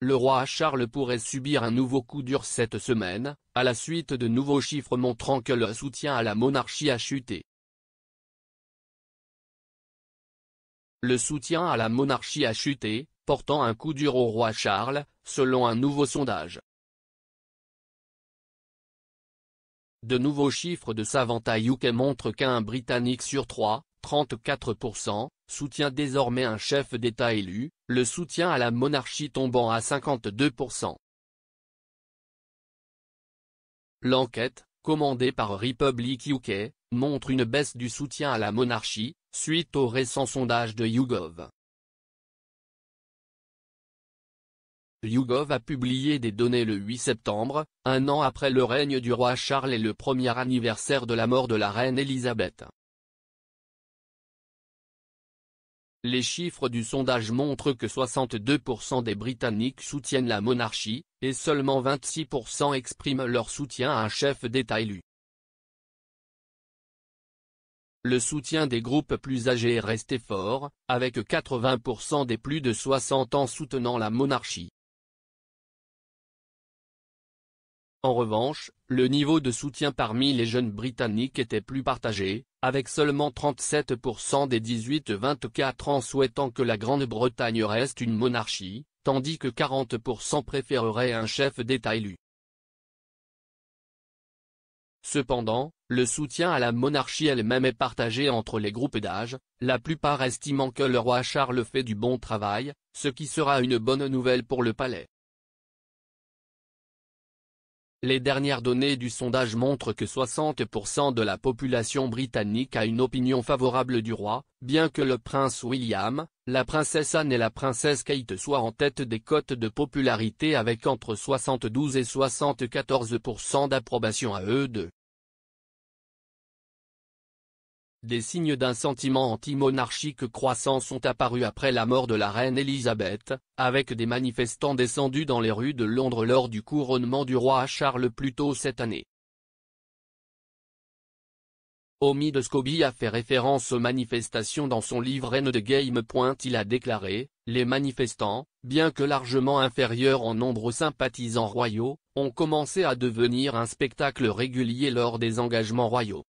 le roi Charles pourrait subir un nouveau coup dur cette semaine, à la suite de nouveaux chiffres montrant que le soutien à la monarchie a chuté. Le soutien à la monarchie a chuté, portant un coup dur au roi Charles, selon un nouveau sondage. De nouveaux chiffres de Savanta UK montrent qu'un Britannique sur 3, 34%, soutient désormais un chef d'État élu, le soutien à la monarchie tombant à 52%. L'enquête, commandée par Republic UK, montre une baisse du soutien à la monarchie, suite au récent sondage de YouGov. YouGov a publié des données le 8 septembre, un an après le règne du roi Charles et le premier anniversaire de la mort de la reine Elisabeth. Les chiffres du sondage montrent que 62% des Britanniques soutiennent la monarchie, et seulement 26% expriment leur soutien à un chef d'État élu. Le soutien des groupes plus âgés est resté fort, avec 80% des plus de 60 ans soutenant la monarchie. En revanche, le niveau de soutien parmi les jeunes Britanniques était plus partagé, avec seulement 37% des 18-24 ans souhaitant que la Grande-Bretagne reste une monarchie, tandis que 40% préféreraient un chef d'État élu. Cependant, le soutien à la monarchie elle-même est partagé entre les groupes d'âge, la plupart estimant que le roi Charles fait du bon travail, ce qui sera une bonne nouvelle pour le palais. Les dernières données du sondage montrent que 60% de la population britannique a une opinion favorable du roi, bien que le prince William, la princesse Anne et la princesse Kate soient en tête des cotes de popularité avec entre 72 et 74% d'approbation à eux deux. Des signes d'un sentiment anti-monarchique croissant sont apparus après la mort de la reine Elisabeth, avec des manifestants descendus dans les rues de Londres lors du couronnement du roi Charles plus tôt cette année. Omid Scobie a fait référence aux manifestations dans son livre End the Game. Il a déclaré, « Les manifestants, bien que largement inférieurs en nombre aux sympathisants royaux, ont commencé à devenir un spectacle régulier lors des engagements royaux.